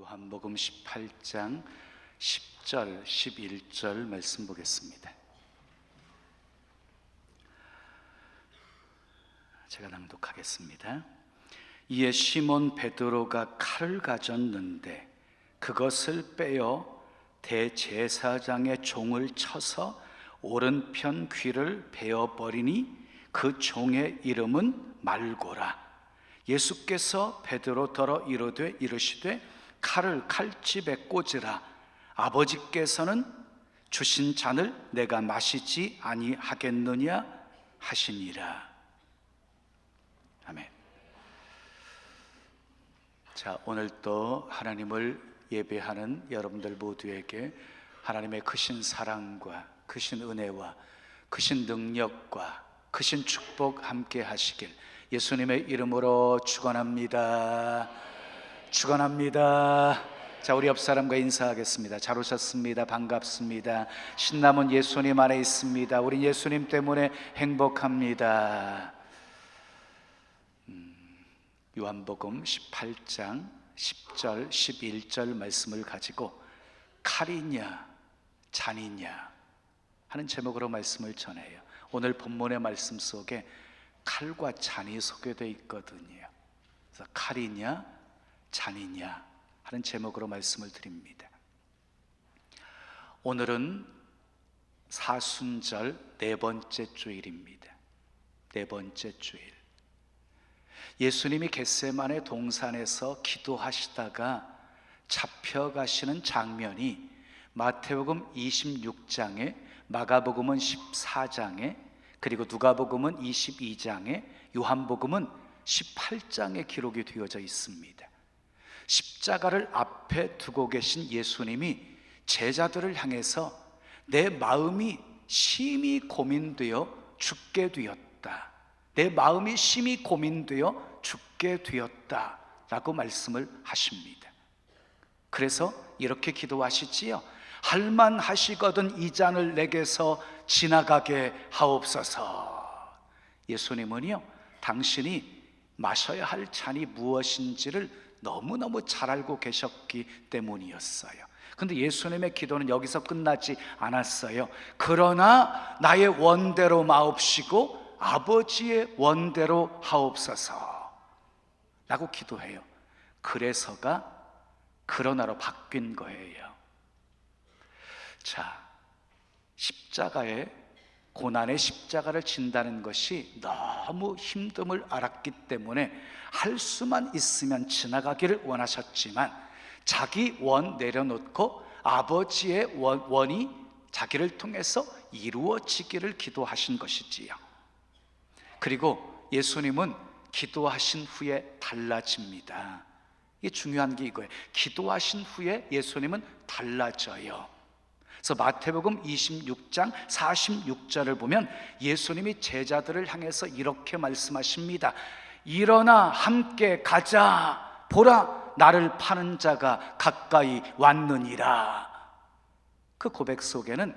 요한복음 18장 10절, 11절 말씀 보겠습니다. 제가 낭독하겠습니다. 이에 시몬 베드로가 칼을 가졌는데 그것을 빼어 대제사장의 종을 쳐서 오른편 귀를 베어버리니 그 종의 이름은 말고라. 예수께서 베드로더러 이르시되 칼을 칼집에 꽂으라. 아버지께서는 주신 잔을 내가 마시지 아니하겠느냐 하시니라. 아멘. 자, 오늘 또 하나님을 예배하는 여러분들 모두에게 하나님의 크신 사랑과 크신 은혜와 크신 능력과 크신 축복 함께 하시길 예수님의 이름으로 축원합니다. 축원합니다. 자, 우리 옆 사람과 인사하겠습니다. 잘 오셨습니다. 반갑습니다. 신남은 예수님 안에 있습니다. 우리 예수님 때문에 행복합니다. 요한복음 18장 10절 11절 말씀을 가지고 칼이냐 잔이냐 하는 제목으로 말씀을 전해요. 오늘 본문의 말씀 속에 칼과 잔이 소개되어 있거든요. 그래서 칼이냐 잔이냐 하는 제목으로 말씀을 드립니다. 오늘은 사순절 네 번째 주일입니다. 네 번째 주일. 예수님이 겟세마네 동산에서 기도하시다가 잡혀가시는 장면이 마태복음 26장에, 마가복음은 14장에, 그리고 누가복음은 22장에, 요한복음은 18장에 기록이 되어져 있습니다. 십자가를 앞에 두고 계신 예수님이 제자들을 향해서 내 마음이 심히 고민되어 죽게 되었다, 내 마음이 심히 고민되어 죽게 되었다 라고 말씀을 하십니다. 그래서 이렇게 기도하시지요. 할만하시거든 이 잔을 내게서 지나가게 하옵소서. 예수님은요, 당신이 마셔야 할 잔이 무엇인지를 너무너무 잘 알고 계셨기 때문이었어요. 근데 예수님의 기도는 여기서 끝나지 않았어요. 그러나 나의 원대로 마옵시고 아버지의 원대로 하옵소서 라고 기도해요. 그래서가 그러나로 바뀐 거예요. 자, 십자가에, 고난의 십자가를 진다는 것이 너무 힘듦을 알았기 때문에 할 수만 있으면 지나가기를 원하셨지만 자기 원 내려놓고 아버지의 원이 자기를 통해서 이루어지기를 기도하신 것이지요. 그리고 예수님은 기도하신 후에 달라집니다. 이게 중요한 게 이거예요. 기도하신 후에 예수님은 달라져요. 그래서 마태복음 26장 46절을 보면 예수님이 제자들을 향해서 이렇게 말씀하십니다. 일어나 함께 가자. 보라, 나를 파는 자가 가까이 왔느니라. 그 고백 속에는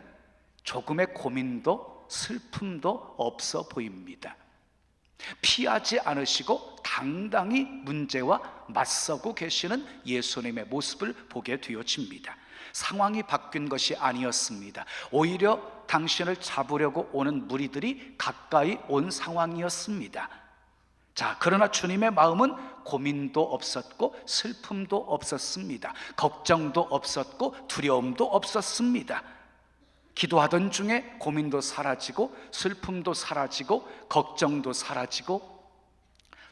조금의 고민도 슬픔도 없어 보입니다. 피하지 않으시고 당당히 문제와 맞서고 계시는 예수님의 모습을 보게 되어집니다. 상황이 바뀐 것이 아니었습니다. 오히려 당신을 잡으려고 오는 무리들이 가까이 온 상황이었습니다. 자, 그러나 주님의 마음은 고민도 없었고 슬픔도 없었습니다. 걱정도 없었고 두려움도 없었습니다. 기도하던 중에 고민도 사라지고 슬픔도 사라지고 걱정도 사라지고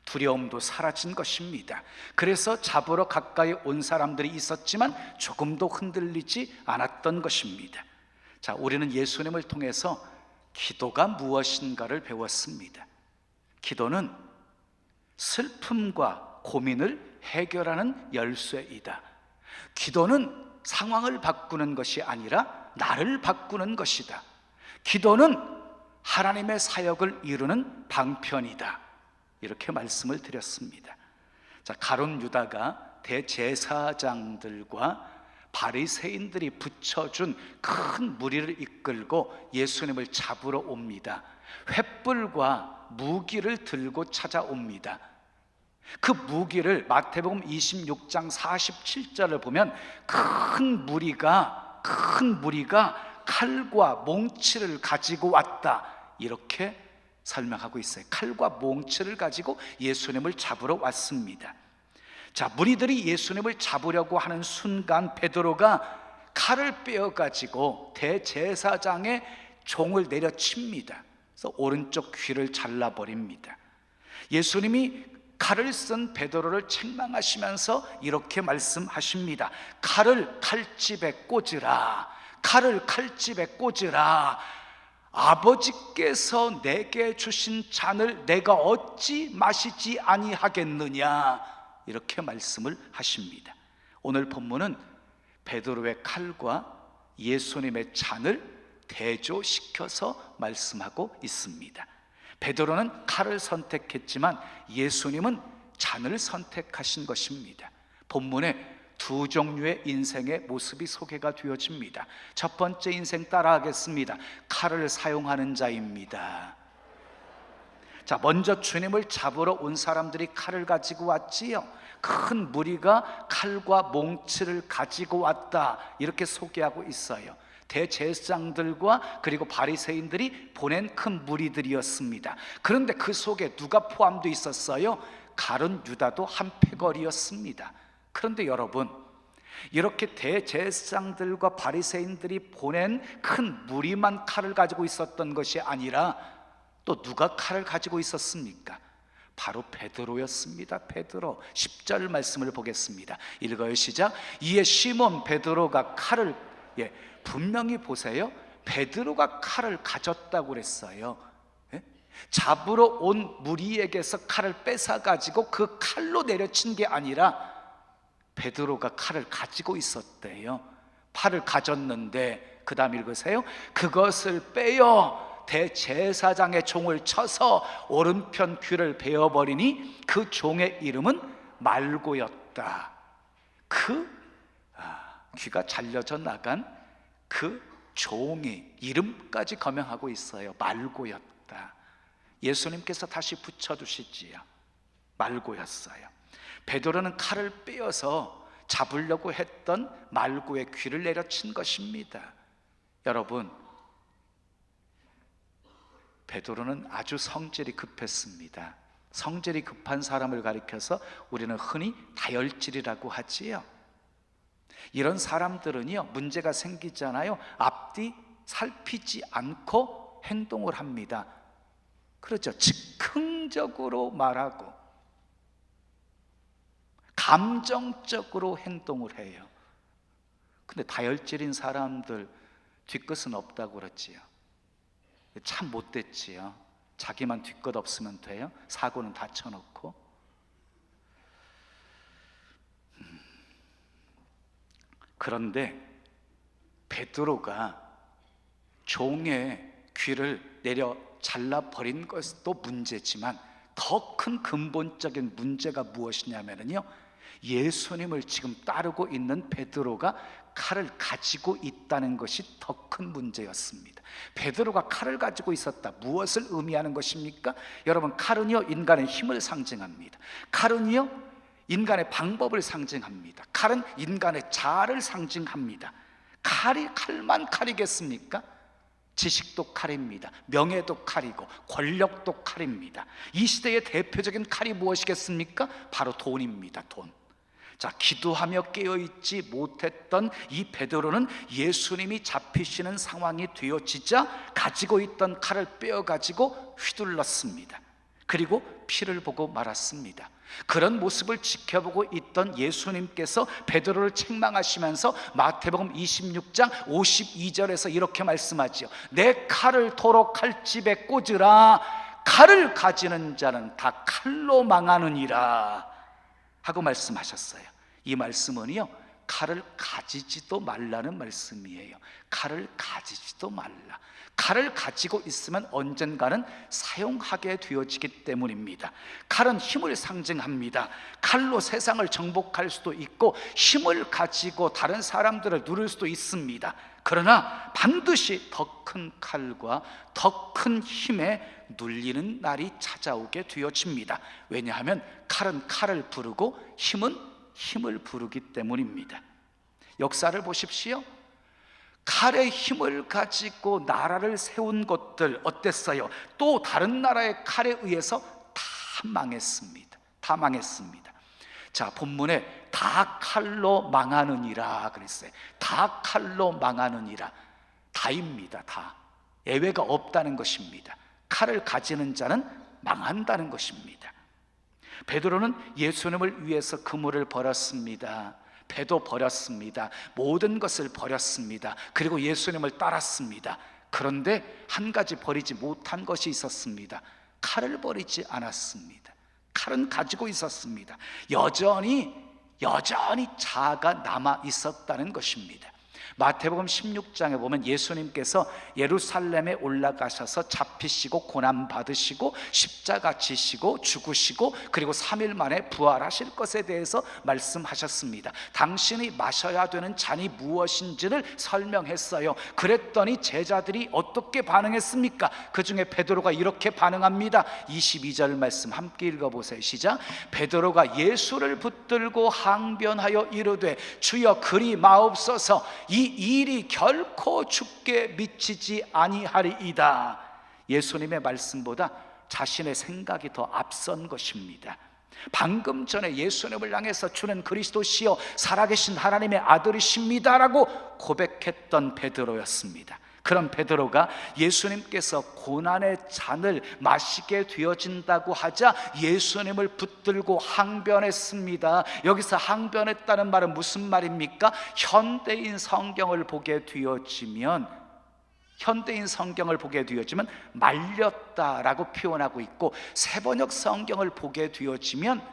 두려움도 사라진 것입니다. 그래서 잡으러 가까이 온 사람들이 있었지만 조금도 흔들리지 않았던 것입니다. 자, 우리는 예수님을 통해서 기도가 무엇인가를 배웠습니다. 기도는 슬픔과 고민을 해결하는 열쇠이다. 기도는 상황을 바꾸는 것이 아니라 나를 바꾸는 것이다. 기도는 하나님의 사역을 이루는 방편이다. 이렇게 말씀을 드렸습니다. 자, 가룟 유다가 대제사장들과 바리새인들이 붙여준 큰 무리를 이끌고 예수님을 잡으러 옵니다. 횃불과 무기를 들고 찾아옵니다. 그 무기를 마태복음 26장 47절을 보면 큰 무리가 칼과 몽치를 가지고 왔다, 이렇게 설명하고 있어요. 칼과 몽치를 가지고 예수님을 잡으러 왔습니다. 자, 무리들이 예수님을 잡으려고 하는 순간 베드로가 칼을 빼어가지고 대제사장의 종을 내려칩니다. 그래서 오른쪽 귀를 잘라버립니다. 예수님이 칼을 쓴 베드로를 책망하시면서 이렇게 말씀하십니다. 칼을 칼집에 꽂으라. 칼을 칼집에 꽂으라. 아버지께서 내게 주신 잔을 내가 어찌 마시지 아니하겠느냐, 이렇게 말씀을 하십니다. 오늘 본문은 베드로의 칼과 예수님의 잔을 대조시켜서 말씀하고 있습니다. 베드로는 칼을 선택했지만 예수님은 잔을 선택하신 것입니다. 본문에 두 종류의 인생의 모습이 소개가 되어집니다. 첫 번째 인생 따라하겠습니다. 칼을 사용하는 자입니다. 자, 먼저 주님을 잡으러 온 사람들이 칼을 가지고 왔지요. 큰 무리가 칼과 몽치를 가지고 왔다, 이렇게 소개하고 있어요. 대제사장들과 그리고 바리새인들이 보낸 큰 무리들이었습니다. 그런데 그 속에 누가 포함되어 있었어요? 가룟 유다도 한 패거리였습니다. 그런데 여러분, 이렇게 대제사장들과 바리새인들이 보낸 큰 무리만 칼을 가지고 있었던 것이 아니라 또 누가 칼을 가지고 있었습니까? 바로 베드로였습니다. 베드로. 10절 말씀을 보겠습니다. 읽어요. 시작. 이에 시몬 베드로가 칼을, 분명히 보세요, 베드로가 칼을 가졌다고 그랬어요. 잡으러 온 무리에게서 칼을 뺏어가지고 그 칼로 내려친 게 아니라 베드로가 칼을 가지고 있었대요. 팔을 가졌는데, 그 다음 읽으세요. 그것을 빼어 대제사장의 종을 쳐서 오른편 귀를 베어버리니 그 종의 이름은 말고였다. 귀가 잘려져 나간 그 종의 이름까지 거명하고 있어요. 말고였다. 예수님께서 다시 붙여주시지요. 말고였어요. 베드로는 칼을 빼어서 잡으려고 했던 말고의 귀를 내려친 것입니다. 여러분, 베드로는 아주 성질이 급했습니다. 성질이 급한 사람을 가리켜서 우리는 흔히 다혈질이라고 하지요. 이런 사람들은요, 문제가 생기잖아요, 앞뒤 살피지 않고 행동을 합니다. 그렇죠. 즉흥적으로 말하고 감정적으로 행동을 해요. 근데 다혈질인 사람들 뒤끝은 없다고 그러지요. 참 못됐지요. 자기만 뒤끝 없으면 돼요. 사고는 다 쳐놓고. 그런데 베드로가 종의 귀를 내려 잘라버린 것도 문제지만 더 큰 근본적인 문제가 무엇이냐면요, 예수님을 지금 따르고 있는 베드로가 칼을 가지고 있다는 것이 더 큰 문제였습니다. 베드로가 칼을 가지고 있었다. 무엇을 의미하는 것입니까? 여러분, 칼은요, 인간의 힘을 상징합니다. 칼은요, 인간의 방법을 상징합니다. 칼은 인간의 자아를 상징합니다. 칼만 칼이겠습니까? 지식도 칼입니다. 명예도 칼이고 권력도 칼입니다. 이 시대의 대표적인 칼이 무엇이겠습니까? 바로 돈입니다. 돈. 자, 기도하며 깨어있지 못했던 이 베드로는 예수님이 잡히시는 상황이 되어지자 가지고 있던 칼을 빼어가지고 휘둘렀습니다. 그리고 피를 보고 말았습니다. 그런 모습을 지켜보고 있던 예수님께서 베드로를 책망하시면서 마태복음 26장 52절에서 이렇게 말씀하지요. 내 칼을 도로 칼집에 꽂으라. 칼을 가지는 자는 다 칼로 망하느니라 하고 말씀하셨어요. 이 말씀은요, 칼을 가지지도 말라는 말씀이에요. 칼을 가지지도 말라. 칼을 가지고 있으면 언젠가는 사용하게 되어지기 때문입니다. 칼은 힘을 상징합니다. 칼로 세상을 정복할 수도 있고 힘을 가지고 다른 사람들을 누를 수도 있습니다. 그러나 반드시 더 큰 칼과 더 큰 힘에 눌리는 날이 찾아오게 되어집니다. 왜냐하면 칼은 칼을 부르고 힘은 힘을 부르기 때문입니다. 역사를 보십시오. 칼의 힘을 가지고 나라를 세운 것들 어땠어요? 또 다른 나라의 칼에 의해서 다 망했습니다. 다 망했습니다. 자, 본문에 다 칼로 망하느니라 그랬어요. 다 칼로 망하느니라. 다입니다. 다. 예외가 없다는 것입니다. 칼을 가지는 자는 망한다는 것입니다. 베드로는 예수님을 위해서 그물을 버렸습니다. 배도 버렸습니다. 모든 것을 버렸습니다. 그리고 예수님을 따랐습니다. 그런데 한 가지 버리지 못한 것이 있었습니다. 칼을 버리지 않았습니다. 칼은 가지고 있었습니다. 여전히 자아가 남아 있었다는 것입니다. 마태복음 16장에 보면 예수님께서 예루살렘에 올라가셔서 잡히시고 고난받으시고 십자가 지시고 죽으시고 그리고 3일 만에 부활하실 것에 대해서 말씀하셨습니다. 당신이 마셔야 되는 잔이 무엇인지를 설명했어요. 그랬더니 제자들이 어떻게 반응했습니까? 그 중에 베드로가 이렇게 반응합니다. 22절 말씀 함께 읽어보세요. 시작. 베드로가 예수를 붙들고 항변하여 이르되 주여 그리 마옵소서. 이 일이 결코 죽게 미치지 아니하리이다. 예수님의 말씀보다 자신의 생각이 더 앞선 것입니다. 방금 전에 예수님을 향해서 주는 그리스도시요 살아계신 하나님의 아들이십니다라고 고백했던 베드로였습니다. 그런 베드로가 예수님께서 고난의 잔을 마시게 되어진다고 하자 예수님을 붙들고 항변했습니다. 여기서 항변했다는 말은 무슨 말입니까? 현대인 성경을 보게 되어지면 말렸다라고 표현하고 있고, 세번역 성경을 보게 되어지면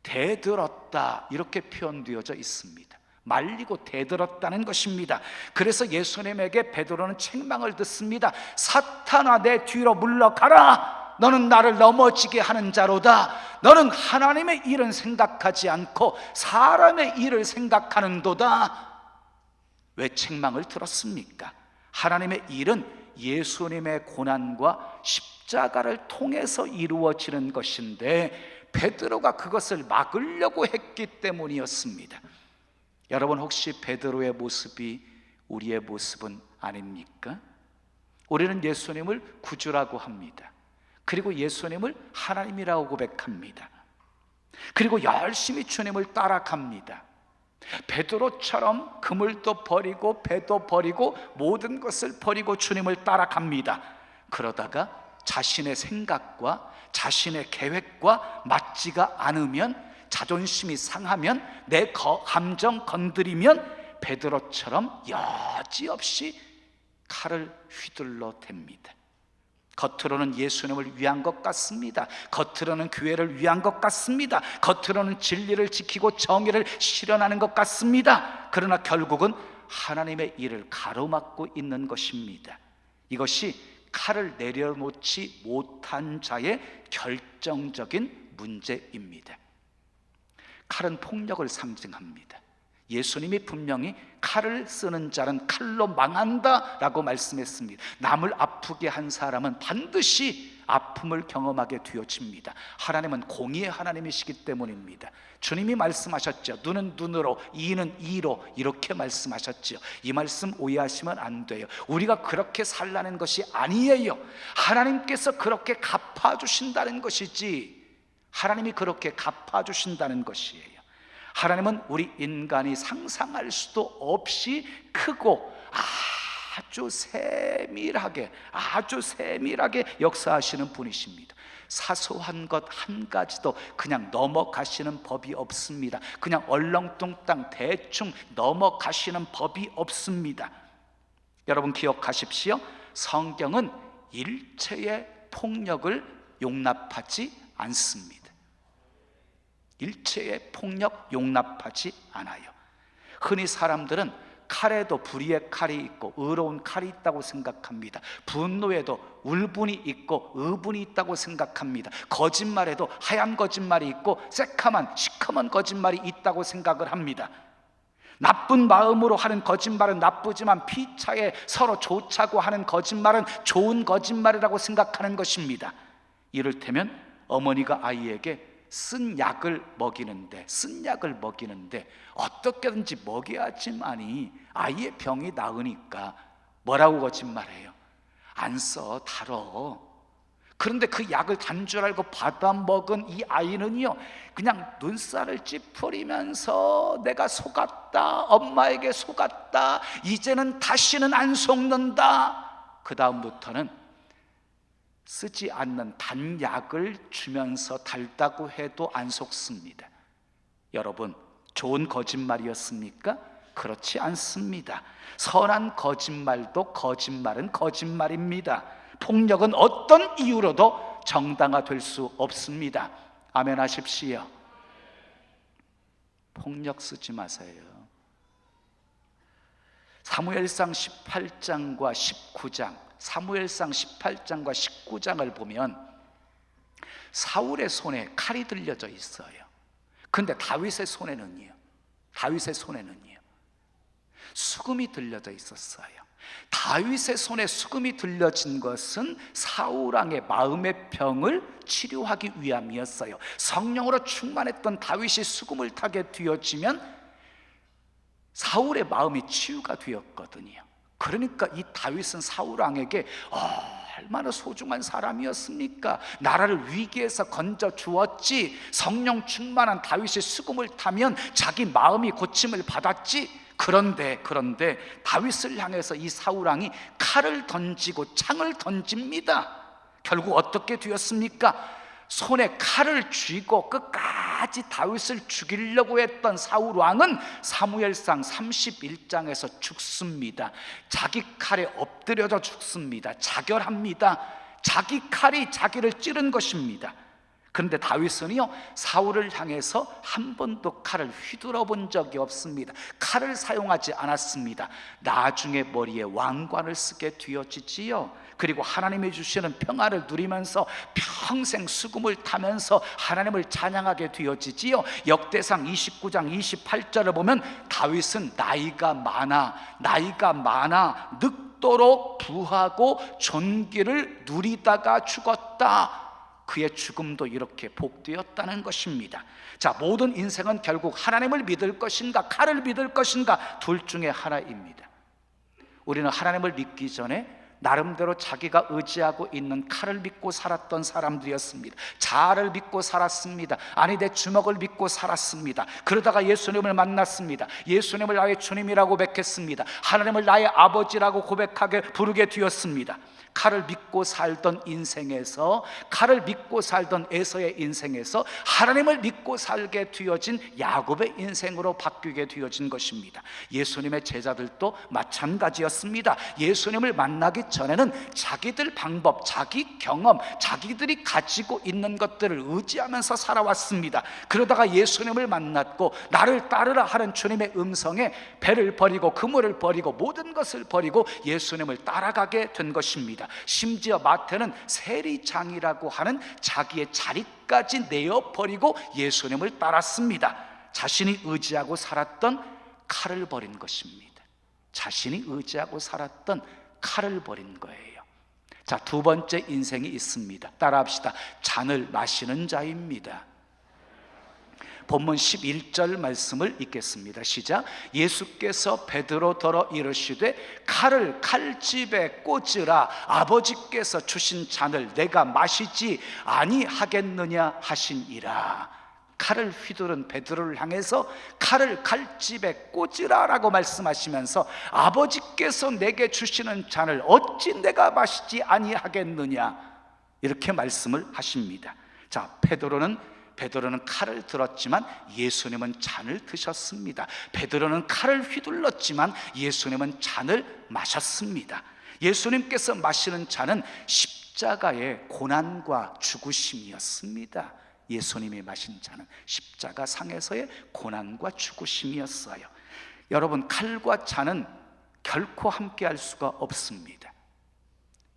대들었다 이렇게 표현되어져 있습니다. 말리고 대들었다는 것입니다. 그래서 예수님에게 베드로는 책망을 듣습니다. 사탄아, 내 뒤로 물러가라. 너는 나를 넘어지게 하는 자로다. 너는 하나님의 일은 생각하지 않고 사람의 일을 생각하는도다. 왜 책망을 들었습니까? 하나님의 일은 예수님의 고난과 십자가를 통해서 이루어지는 것인데 베드로가 그것을 막으려고 했기 때문이었습니다. 여러분, 혹시 베드로의 모습이 우리의 모습은 아닙니까? 우리는 예수님을 구주라고 합니다. 그리고 예수님을 하나님이라고 고백합니다. 그리고 열심히 주님을 따라갑니다. 베드로처럼 그물도 버리고 배도 버리고 모든 것을 버리고 주님을 따라갑니다. 그러다가 자신의 생각과 자신의 계획과 맞지가 않으면, 자존심이 상하면, 내 감정 건드리면 베드로처럼 여지없이 칼을 휘둘러 댑니다. 겉으로는 예수님을 위한 것 같습니다. 겉으로는 교회를 위한 것 같습니다. 겉으로는 진리를 지키고 정의를 실현하는 것 같습니다. 그러나 결국은 하나님의 일을 가로막고 있는 것입니다. 이것이 칼을 내려놓지 못한 자의 결정적인 문제입니다. 칼은 폭력을 상징합니다. 예수님이 분명히 칼을 쓰는 자는 칼로 망한다 라고 말씀했습니다. 남을 아프게 한 사람은 반드시 아픔을 경험하게 되어집니다. 하나님은 공의의 하나님이시기 때문입니다. 주님이 말씀하셨죠. 눈은 눈으로, 이는 이로, 이렇게 말씀하셨죠. 이 말씀 오해하시면 안 돼요. 우리가 그렇게 살라는 것이 아니에요. 하나님께서 그렇게 갚아주신다는 것이지, 하나님이 그렇게 갚아주신다는 것이에요. 하나님은 우리 인간이 상상할 수도 없이 크고 아주 세밀하게 역사하시는 분이십니다. 사소한 것 한 가지도 그냥 넘어가시는 법이 없습니다. 그냥 얼렁뚱땅 대충 넘어가시는 법이 없습니다. 여러분 기억하십시오. 성경은 일체의 폭력을 용납하지 않습니다. 일체의 폭력 용납하지 않아요. 흔히 사람들은 칼에도 불의의 칼이 있고 의로운 칼이 있다고 생각합니다. 분노에도 울분이 있고 의분이 있다고 생각합니다. 거짓말에도 하얀 거짓말이 있고 새카만 시커먼 거짓말이 있다고 생각을 합니다. 나쁜 마음으로 하는 거짓말은 나쁘지만 피차에 서로 좋자고 하는 거짓말은 좋은 거짓말이라고 생각하는 것입니다. 이를테면 어머니가 아이에게 쓴 약을 먹이는데 어떻게든지 먹여야지만이 아이의 병이 나으니까 뭐라고 거짓말해요? 안 써, 달어. 그런데 그 약을 단 줄 알고 받아 먹은 이 아이는요, 그냥 눈살을 찌푸리면서 내가 속았다, 엄마에게 속았다, 이제는 다시는 안 속는다. 그 다음부터는 쓰지 않는 단약을 주면서 달다고 해도 안 속습니다. 여러분, 좋은 거짓말이었습니까? 그렇지 않습니다. 선한 거짓말도 거짓말은 거짓말입니다. 폭력은 어떤 이유로도 정당화될 수 없습니다. 아멘 하십시오. 폭력 쓰지 마세요. 사무엘상 18장과 19장, 사무엘상 18장과 19장을 보면 사울의 손에 칼이 들려져 있어요. 근데 다윗의 손에는요, 수금이 들려져 있었어요. 다윗의 손에 수금이 들려진 것은 사울왕의 마음의 병을 치료하기 위함이었어요. 성령으로 충만했던 다윗이 수금을 타게 되어지면 사울의 마음이 치유가 되었거든요. 그러니까 이 다윗은 사울왕에게 얼마나 소중한 사람이었습니까? 나라를 위기에서 건져 주었지. 성령 충만한 다윗이 수금을 타면 자기 마음이 고침을 받았지. 그런데 다윗을 향해서 이 사울왕이 칼을 던지고 창을 던집니다. 결국 어떻게 되었습니까? 손에 칼을 쥐고 끝까지 다윗을 죽이려고 했던 사울왕은 사무엘상 31장에서 죽습니다. 자기 칼에 엎드려져 죽습니다. 자결합니다. 자기 칼이 자기를 찌른 것입니다. 그런데 다윗은요, 사울을 향해서 한 번도 칼을 휘둘러 본 적이 없습니다. 칼을 사용하지 않았습니다. 나중에 머리에 왕관을 쓰게 되어지지요. 그리고 하나님이 주시는 평안을 누리면서 평생 수금을 타면서 하나님을 찬양하게 되어지지요. 역대상 29장 28절을 보면 다윗은 나이가 많아 늙도록 부하고 존귀를 누리다가 죽었다. 그의 죽음도 이렇게 복되었다는 것입니다. 자, 모든 인생은 결국 하나님을 믿을 것인가 칼을 믿을 것인가 둘 중에 하나입니다. 우리는 하나님을 믿기 전에 나름대로 자기가 의지하고 있는 칼을 믿고 살았던 사람들이었습니다. 자아를 믿고 살았습니다. 아니, 내 주먹을 믿고 살았습니다. 그러다가 예수님을 만났습니다. 예수님을 나의 주님이라고 고백했습니다. 하나님을 나의 아버지라고 고백하게 부르게 되었습니다. 칼을 믿고 살던 인생에서, 칼을 믿고 살던 에서의 인생에서 하나님을 믿고 살게 되어진 야곱의 인생으로 바뀌게 되어진 것입니다. 예수님의 제자들도 마찬가지였습니다. 예수님을 만나기 전에는 자기들 방법, 자기 경험, 자기들이 가지고 있는 것들을 의지하면서 살아왔습니다. 그러다가 예수님을 만났고 나를 따르라 하는 주님의 음성에 배를 버리고 그물을 버리고 모든 것을 버리고 예수님을 따라가게 된 것입니다. 심지어 마태는 세리장이라고 하는 자기의 자리까지 내어버리고 예수님을 따랐습니다. 자신이 의지하고 살았던 칼을 버린 것입니다. 자신이 의지하고 살았던 칼을 버린 거예요. 자, 두 번째 인생이 있습니다. 따라합시다. 잔을 마시는 자입니다. 본문 11절 말씀을 읽겠습니다. 시작. 예수께서 베드로더러 이르시되 칼을 칼집에 꽂으라. 아버지께서 주신 잔을 내가 마시지 아니하겠느냐 하시니라. 칼을 휘두른 베드로를 향해서 칼을 칼집에 꽂으라라고 말씀하시면서 아버지께서 내게 주시는 잔을 어찌 내가 마시지 아니하겠느냐, 이렇게 말씀을 하십니다. 자, 베드로는 칼을 들었지만 예수님은 잔을 드셨습니다. 베드로는 칼을 휘둘렀지만 예수님은 잔을 마셨습니다. 예수님께서 마시는 잔은 십자가의 고난과 죽으심이었습니다. 예수님이 마신 잔은 십자가 상에서의 고난과 죽으심이었어요. 여러분, 칼과 잔은 결코 함께 할 수가 없습니다.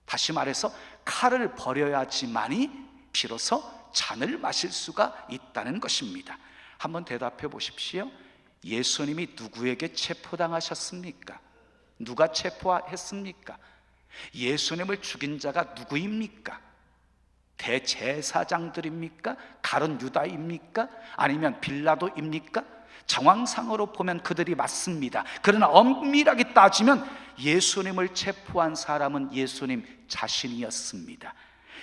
다시 말해서 칼을 버려야지만이 비로소 잔을 마실 수가 있다는 것입니다. 한번 대답해 보십시오. 예수님이 누구에게 체포당하셨습니까? 누가 체포했습니까? 예수님을 죽인 자가 누구입니까? 대제사장들입니까? 가룟 유다입니까? 아니면 빌라도입니까? 정황상으로 보면 그들이 맞습니다. 그러나 엄밀하게 따지면 예수님을 체포한 사람은 예수님 자신이었습니다.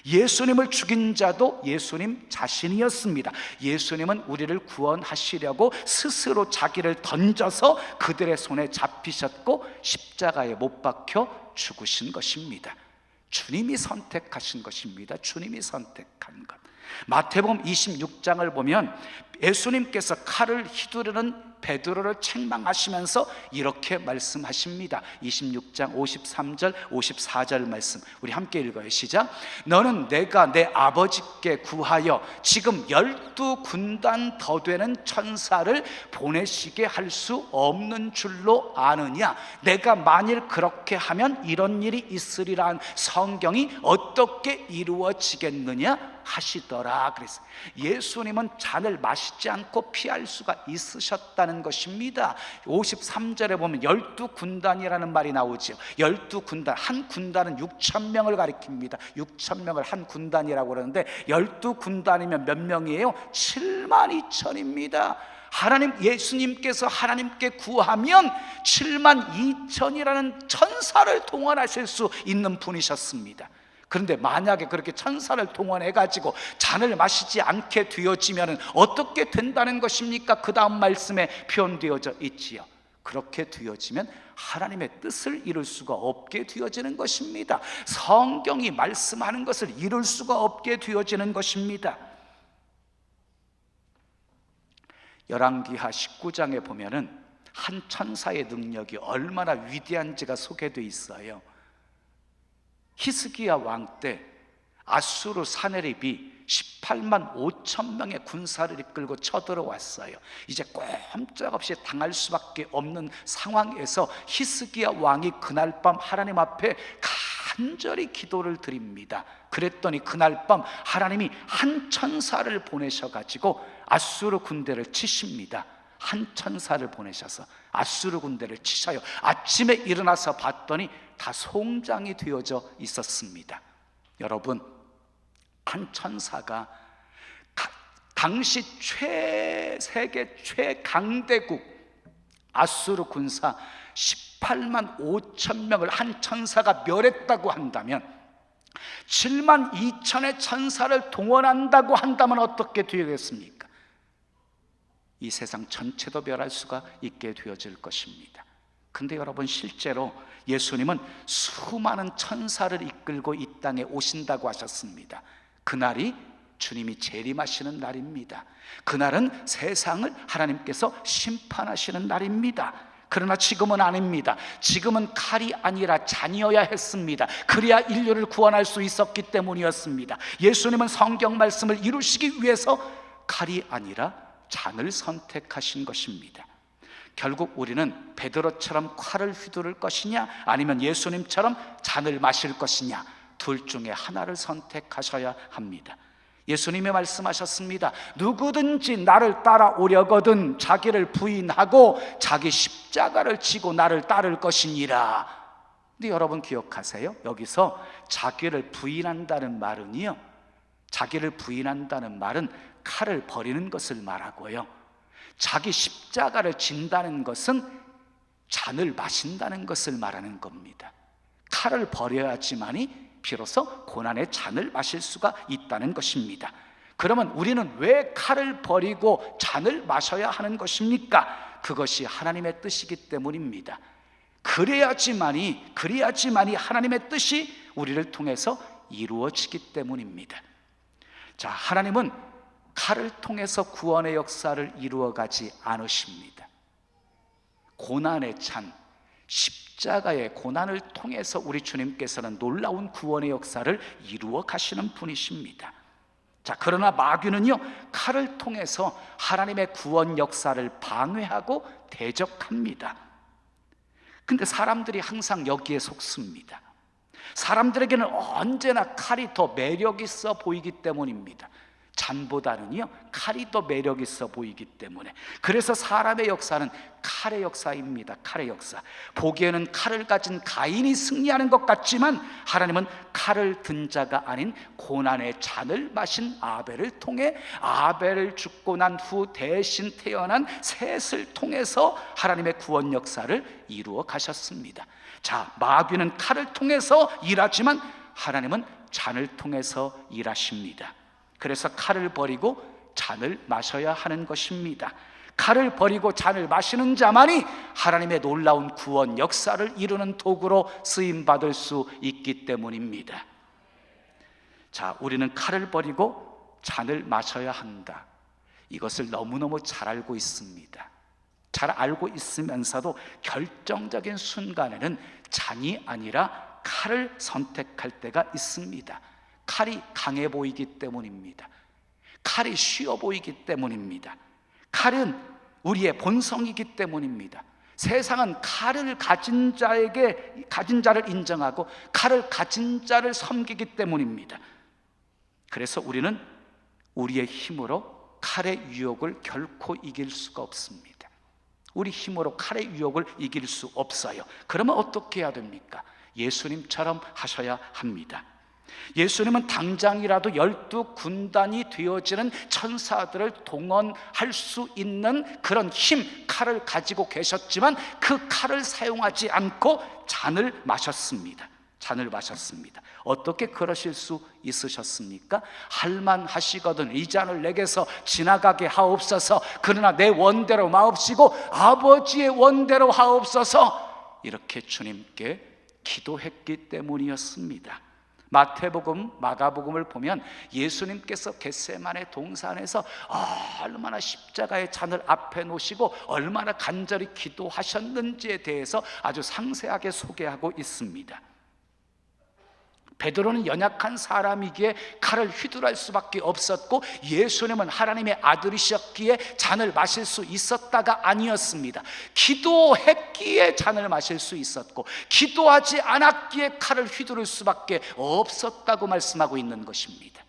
예수님을 죽인 자도 예수님 자신이었습니다. 예수님은 우리를 구원하시려고 스스로 자기를 던져서 그들의 손에 잡히셨고 십자가에 못 박혀 죽으신 것입니다. 주님이 선택하신 것입니다. 주님이 선택한 것. 마태복음 26장을 보면 예수님께서 칼을 휘두르는 베드로를 책망하시면서 이렇게 말씀하십니다. 26장 53절 54절 말씀 우리 함께 읽어요. 시작. 너는 내가 내 아버지께 구하여 지금 12군단 더 되는 천사를 보내시게 할 수 없는 줄로 아느냐? 내가 만일 그렇게 하면 이런 일이 있으리란 성경이 어떻게 이루어지겠느냐 하시더라. 그래서 예수님은 잔을 마시지 않고 피할 수가 있으셨다는 것입니다. 53절에 보면 12군단이라는 말이 나오죠. 12군단, 한 군단은 6,000명을 가리킵니다. 6,000명을 한 군단이라고 그러는데 12군단이면 몇 명이에요? 72,000입니다. 예수님께서 하나님께 구하면 72,000이라는 천사를 동원하실 수 있는 분이셨습니다. 그런데 만약에 그렇게 천사를 동원해가지고 잔을 마시지 않게 되어지면 어떻게 된다는 것입니까? 그 다음 말씀에 표현되어져 있지요. 그렇게 되어지면 하나님의 뜻을 이룰 수가 없게 되어지는 것입니다. 성경이 말씀하는 것을 이룰 수가 없게 되어지는 것입니다. 열왕기하 19장에 보면은 한 천사의 능력이 얼마나 위대한지가 소개되어 있어요. 히스기야 왕 때 아수르 사네립이 18만 5천 명의 군사를 이끌고 쳐들어왔어요. 이제 꼼짝없이 당할 수밖에 없는 상황에서 히스기야 왕이 그날 밤 하나님 앞에 간절히 기도를 드립니다. 그랬더니 그날 밤 하나님이 한 천사를 보내셔가지고 아수르 군대를 치십니다. 한 천사를 보내셔서 아수르 군대를 치셔요. 아침에 일어나서 봤더니 다 송장이 되어져 있었습니다. 여러분, 한 천사가 당시 세계 최강대국 아수르 군사 18만 5천 명을 한 천사가 멸했다고 한다면 7만 2천의 천사를 동원한다고 한다면 어떻게 되겠습니까? 이 세상 전체도 멸할 수가 있게 되어질 것입니다. 근데 여러분, 실제로 예수님은 수많은 천사를 이끌고 이 땅에 오신다고 하셨습니다. 그날이 주님이 재림하시는 날입니다. 그날은 세상을 하나님께서 심판하시는 날입니다. 그러나 지금은 아닙니다. 지금은 칼이 아니라 잔이어야 했습니다. 그래야 인류를 구원할 수 있었기 때문이었습니다. 예수님은 성경 말씀을 이루시기 위해서 칼이 아니라 잔을 선택하신 것입니다. 결국 우리는 베드로처럼 칼을 휘두를 것이냐, 아니면 예수님처럼 잔을 마실 것이냐, 둘 중에 하나를 선택하셔야 합니다. 예수님이 말씀하셨습니다. 누구든지 나를 따라오려거든 자기를 부인하고 자기 십자가를 지고 나를 따를 것이니라. 근데 여러분 기억하세요? 여기서 자기를 부인한다는 말은요, 자기를 부인한다는 말은 칼을 버리는 것을 말하고요, 자기 십자가를 진다는 것은 잔을 마신다는 것을 말하는 겁니다. 칼을 버려야지만이 비로소 고난의 잔을 마실 수가 있다는 것입니다. 그러면 우리는 왜 칼을 버리고 잔을 마셔야 하는 것입니까? 그것이 하나님의 뜻이기 때문입니다. 그래야지만이 하나님의 뜻이 우리를 통해서 이루어지기 때문입니다. 자, 하나님은 칼을 통해서 구원의 역사를 이루어가지 않으십니다. 고난의 잔, 십자가의 고난을 통해서 우리 주님께서는 놀라운 구원의 역사를 이루어 가시는 분이십니다. 자, 그러나 마귀는요, 칼을 통해서 하나님의 구원 역사를 방해하고 대적합니다. 근데 사람들이 항상 여기에 속습니다. 사람들에게는 언제나 칼이 더 매력 있어 보이기 때문입니다. 잔보다는요, 칼이 더 매력 있어 보이기 때문에. 그래서 사람의 역사는 칼의 역사입니다. 칼의 역사. 보기에는 칼을 가진 가인이 승리하는 것 같지만 하나님은 칼을 든 자가 아닌 고난의 잔을 마신 아벨을 통해, 아벨을 죽고 난 후 대신 태어난 셋을 통해서 하나님의 구원 역사를 이루어 가셨습니다. 자, 마귀는 칼을 통해서 일하지만 하나님은 잔을 통해서 일하십니다. 그래서 칼을 버리고 잔을 마셔야 하는 것입니다. 칼을 버리고 잔을 마시는 자만이 하나님의 놀라운 구원 역사를 이루는 도구로 쓰임받을 수 있기 때문입니다. 자, 우리는 칼을 버리고 잔을 마셔야 한다. 이것을 너무너무 잘 알고 있습니다. 잘 알고 있으면서도 결정적인 순간에는 잔이 아니라 칼을 선택할 때가 있습니다. 칼이 강해 보이기 때문입니다. 칼이 쉬워 보이기 때문입니다. 칼은 우리의 본성이기 때문입니다. 세상은 칼을 가진 자를 인정하고 칼을 가진 자를 섬기기 때문입니다. 그래서 우리는 우리의 힘으로 칼의 유혹을 결코 이길 수가 없습니다. 우리 힘으로 칼의 유혹을 이길 수 없어요. 그러면 어떻게 해야 됩니까? 예수님처럼 하셔야 합니다. 예수님은 당장이라도 12군단이 되어지는 천사들을 동원할 수 있는 그런 힘, 칼을 가지고 계셨지만 그 칼을 사용하지 않고 잔을 마셨습니다. 잔을 마셨습니다. 어떻게 그러실 수 있으셨습니까? 할만하시거든 이 잔을 내게서 지나가게 하옵소서. 그러나 내 원대로 마옵시고 아버지의 원대로 하옵소서. 이렇게 주님께 기도했기 때문이었습니다. 마태복음, 마가복음을 보면 예수님께서 겟세마네 동산에서 얼마나 십자가의 잔을 앞에 놓으시고 얼마나 간절히 기도하셨는지에 대해서 아주 상세하게 소개하고 있습니다. 베드로는 연약한 사람이기에 칼을 휘두를 수밖에 없었고, 예수님은 하나님의 아들이셨기에 잔을 마실 수 있었다가 아니었습니다. 기도했기에 잔을 마실 수 있었고, 기도하지 않았기에 칼을 휘두를 수밖에 없었다고 말씀하고 있는 것입니다.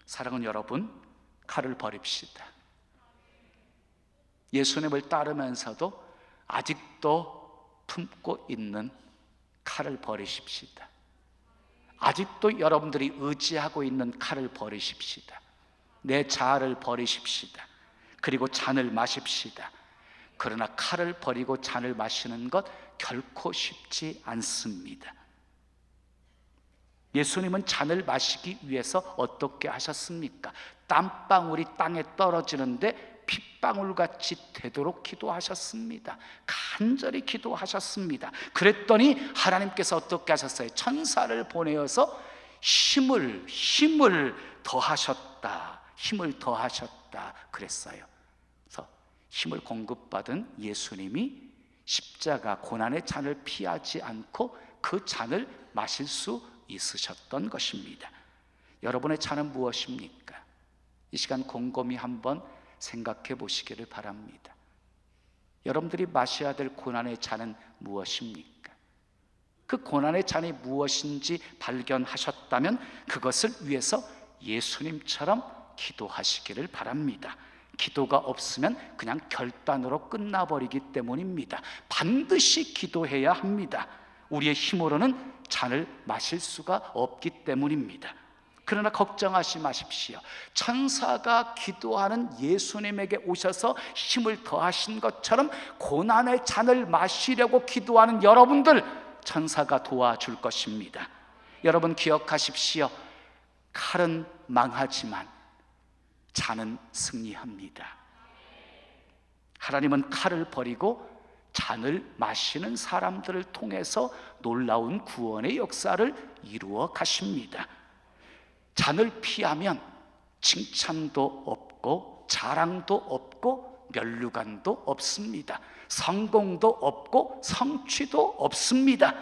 사랑하는 여러분, 칼을 버립시다. 예수님을 따르면서도 아직도 품고 있는 칼을 버리십시다. 아직도 여러분들이 의지하고 있는 칼을 버리십시다. 내 자아를 버리십시다. 그리고 잔을 마십시다. 그러나 칼을 버리고 잔을 마시는 것 결코 쉽지 않습니다. 예수님은 잔을 마시기 위해서 어떻게 하셨습니까? 땀방울이 땅에 떨어지는데 핏방울같이 되도록 기도하셨습니다. 간절히 기도하셨습니다. 그랬더니 하나님께서 어떻게 하셨어요? 천사를 보내어서 힘을 더하셨다. 힘을 더하셨다 그랬어요. 그래서 힘을 공급받은 예수님이 십자가 고난의 잔을 피하지 않고 그 잔을 마실 수 있으셨던 것입니다. 여러분의 잔은 무엇입니까? 이 시간 곰곰이 한번 생각해 보시기를 바랍니다. 여러분들이 마셔야 될 고난의 잔은 무엇입니까? 그 고난의 잔이 무엇인지 발견하셨다면 그것을 위해서 예수님처럼 기도하시기를 바랍니다. 기도가 없으면 그냥 결단으로 끝나버리기 때문입니다. 반드시 기도해야 합니다. 우리의 힘으로는 잔을 마실 수가 없기 때문입니다. 그러나 걱정하지 마십시오. 천사가 기도하는 예수님에게 오셔서 힘을 더하신 것처럼 고난의 잔을 마시려고 기도하는 여러분들, 천사가 도와줄 것입니다. 여러분 기억하십시오. 칼은 망하지만 잔은 승리합니다. 하나님은 칼을 버리고 잔을 마시는 사람들을 통해서 놀라운 구원의 역사를 이루어 가십니다. 잔을 피하면 칭찬도 없고 자랑도 없고 면류관도 없습니다. 성공도 없고 성취도 없습니다.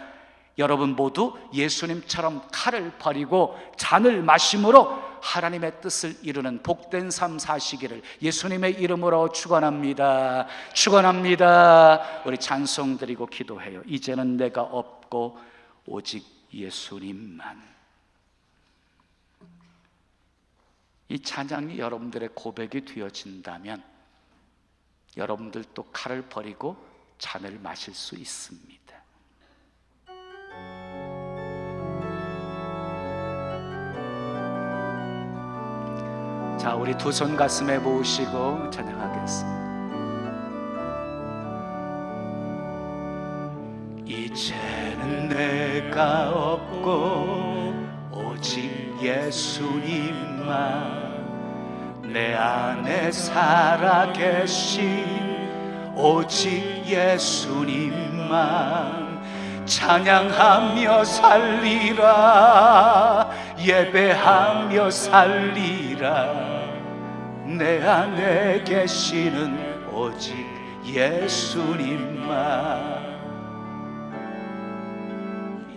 여러분 모두 예수님처럼 칼을 버리고 잔을 마심으로 하나님의 뜻을 이루는 복된 삶 사시기를 예수님의 이름으로 축원합니다. 축원합니다. 우리 찬송 드리고 기도해요. 이제는 내가 없고 오직 예수님만. 이 찬양이 여러분들의 고백이 되어진다면 여러분들도 칼을 버리고 잔을 마실 수 있습니다. 자, 우리 두 손 가슴에 모으시고 찬양하겠습니다. 이제는 내가 없고 오직 예수님만 내 안에 살아계신 오직 예수님만 찬양하며 살리라 예배하며 살리라 내 안에 계시는 오직 예수님만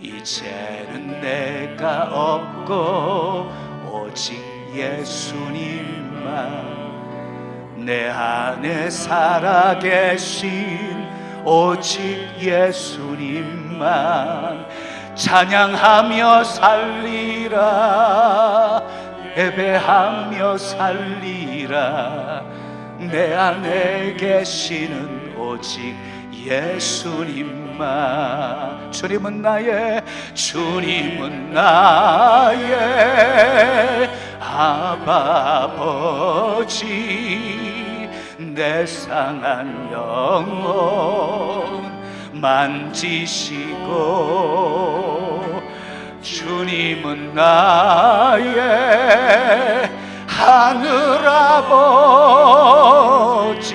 이제는 내가 없고 오직 예수님만 내 안에 살아계신 오직 예수님만 찬양하며 살리라 예배하며 살리라 내 안에 계시는 오직 예수님만 주님은 나의 아바 아버지 내 상한 영혼 만지시고 주님은 나의 하늘아버지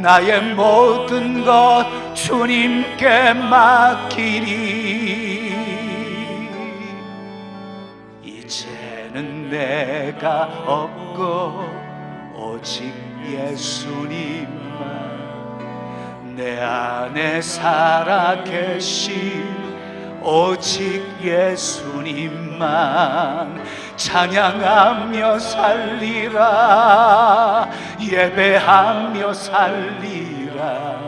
나의 모든 것 주님께 맡기리 이제는 내가 없고 오직 예수님만 내 안에 살아계신 오직 예수님만 찬양하며 살리라 예배하며 살리라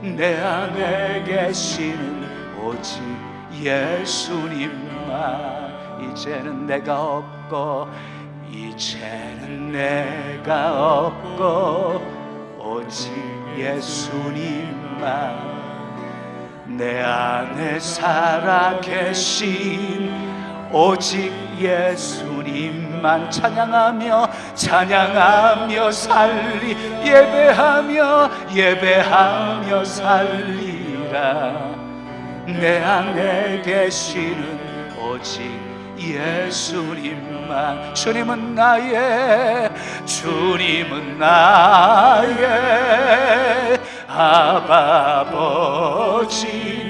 내 안에 계시는 오직 예수님만 이제는 내가 없고 이제는 내가 없고 오직 예수님만 내 안에 살아계신 오직 예수님만 찬양하며 예배하며 살리라 내 안에 계시는 오직 예수님만 주님은 나의 아바 아버지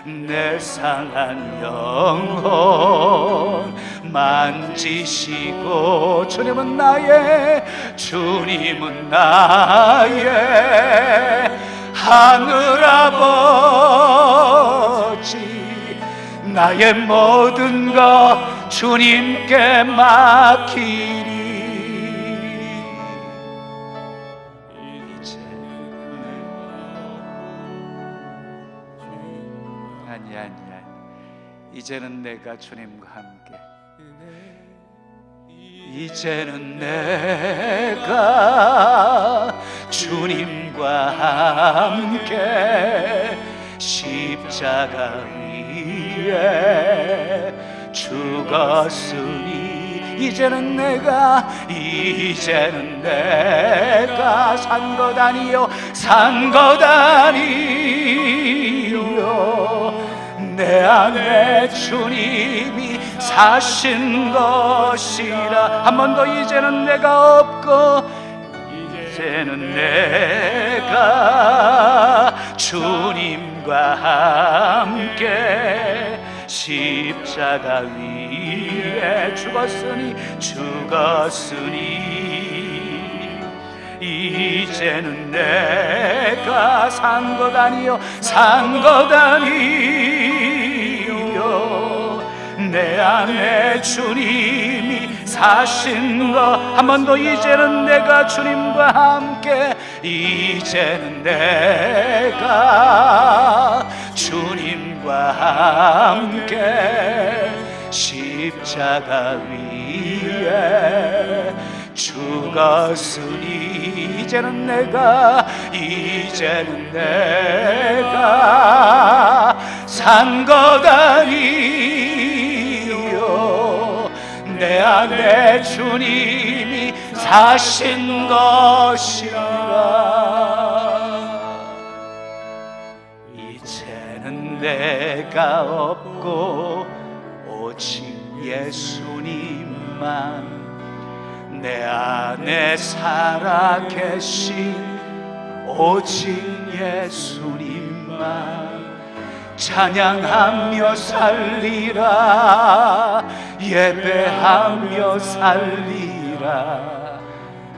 내 상한 영혼 만지시고 주님은 나의 하늘아버지 나의 모든 것 주님께 맡기리 이제는 내가 주님과 함께 이제는 내가 주님과 함께 십자가 위에 죽었으니 이제는 내가 산 것 아니요 내 안에 주님이 사신 것이라 한 번 더 이제는 내가 없고 이제는 내가 주님과 함께 십자가 위에 죽었으니 이제는 내가 산 것 아니요 내 안에 주님이 사신 것. 한 번 더. 이제는 내가 주님과 함께, 이제는 내가 주님과 함께 십자가 위에 죽었으니, 이제는 내가 산 것 아니요, 내 안에 주님이 사신 것이라. 이제는 내가 없고 오직 예수님만 내 안에 살아계신, 오직 예수님만 찬양하며 살리라, 예배하며 살리라.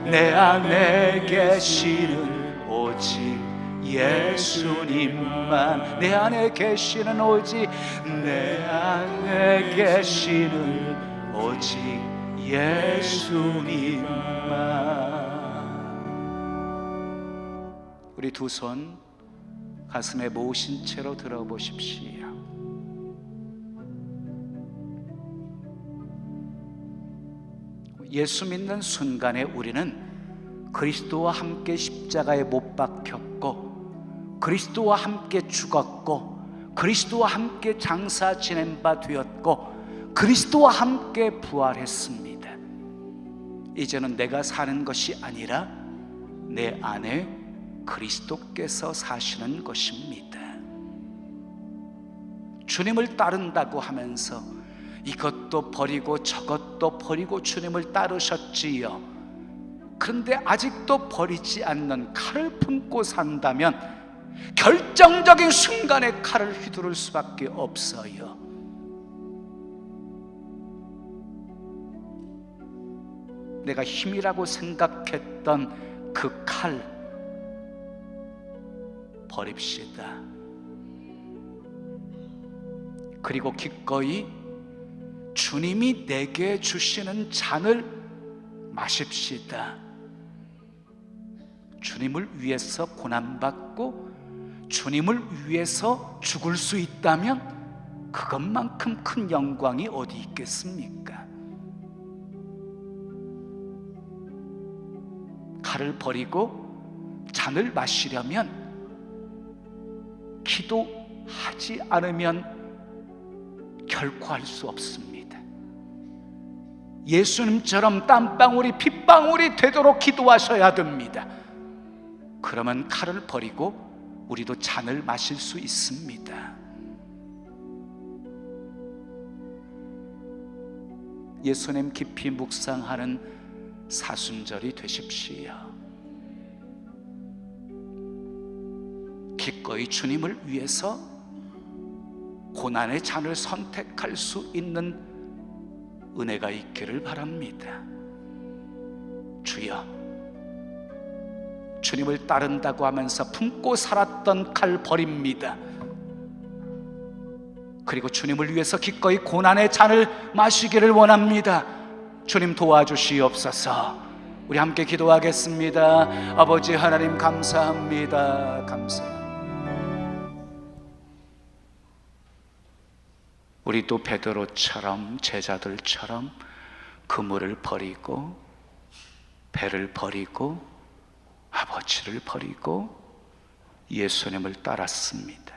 내 안에 계시는 오직 예수님만, 내 안에 계시는 오직, 내 안에 계시는 오직 예수님만. 우리 두 손 가슴에 모으신 채로 들어보십시오. 예수 믿는 순간에 우리는 그리스도와 함께 십자가에 못 박혔고, 그리스도와 함께 죽었고, 그리스도와 함께 장사 지낸 바 되었고, 그리스도와 함께 부활했습니다. 이제는 내가 사는 것이 아니라 내 안에 그리스도께서 사시는 것입니다. 주님을 따른다고 하면서 이것도 버리고 저것도 버리고 주님을 따르셨지요. 그런데 아직도 버리지 않는 칼을 품고 산다면 결정적인 순간에 칼을 휘두를 수밖에 없어요. 내가 힘이라고 생각했던 그 칼 버립시다. 그리고 기꺼이 주님이 내게 주시는 잔을 마십시다. 주님을 위해서 고난받고 주님을 위해서 죽을 수 있다면 그것만큼 큰 영광이 어디 있겠습니까? 칼을 버리고 잔을 마시려면 기도하지 않으면 결코 할 수 없습니다. 예수님처럼 땀방울이 핏방울이 되도록 기도하셔야 됩니다. 그러면 칼을 버리고 우리도 잔을 마실 수 있습니다. 예수님 깊이 묵상하는 사순절이 되십시오. 기꺼이 주님을 위해서 고난의 잔을 선택할 수 있는 은혜가 있기를 바랍니다. 주여, 주님을 따른다고 하면서 품고 살았던 칼 버립니다. 그리고 주님을 위해서 기꺼이 고난의 잔을 마시기를 원합니다. 주님 도와주시옵소서. 우리 함께 기도하겠습니다. 아버지 하나님 감사합니다. 감사합니다. 우리도 베드로처럼 제자들처럼 그물을 버리고 배를 버리고 아버지를 버리고 예수님을 따랐습니다.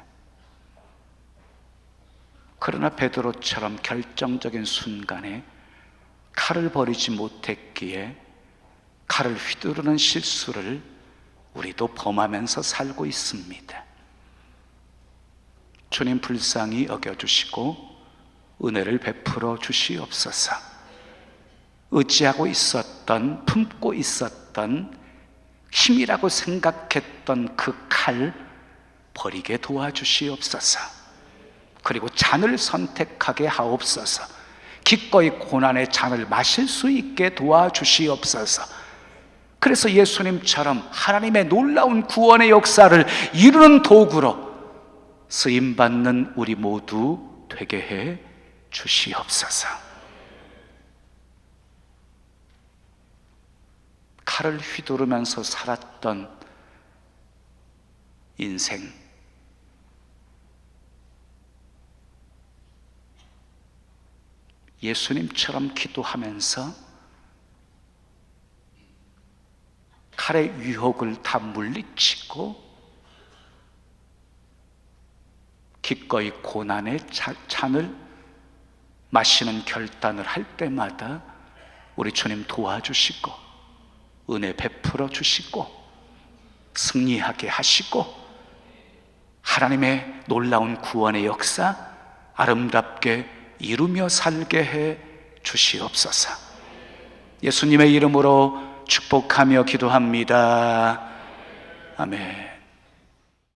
그러나 베드로처럼 결정적인 순간에 칼을 버리지 못했기에 칼을 휘두르는 실수를 우리도 범하면서 살고 있습니다. 주님 불쌍히 여겨주시고 은혜를 베풀어 주시옵소서. 의지하고 있었던, 품고 있었던, 힘이라고 생각했던 그 칼 버리게 도와주시옵소서. 그리고 잔을 선택하게 하옵소서. 기꺼이 고난의 잔을 마실 수 있게 도와주시옵소서. 그래서 예수님처럼 하나님의 놀라운 구원의 역사를 이루는 도구로 쓰임받는 우리 모두 되게 해 주시옵소서. 칼을 휘두르면서 살았던 인생, 예수님처럼 기도하면서 칼의 유혹을 다 물리치고 기꺼이 고난의 잔을 마시는 결단을 할 때마다 우리 주님 도와주시고 은혜 베풀어 주시고 승리하게 하시고 하나님의 놀라운 구원의 역사 아름답게 이루며 살게 해 주시옵소서. 예수님의 이름으로 축복하며 기도합니다. 아멘.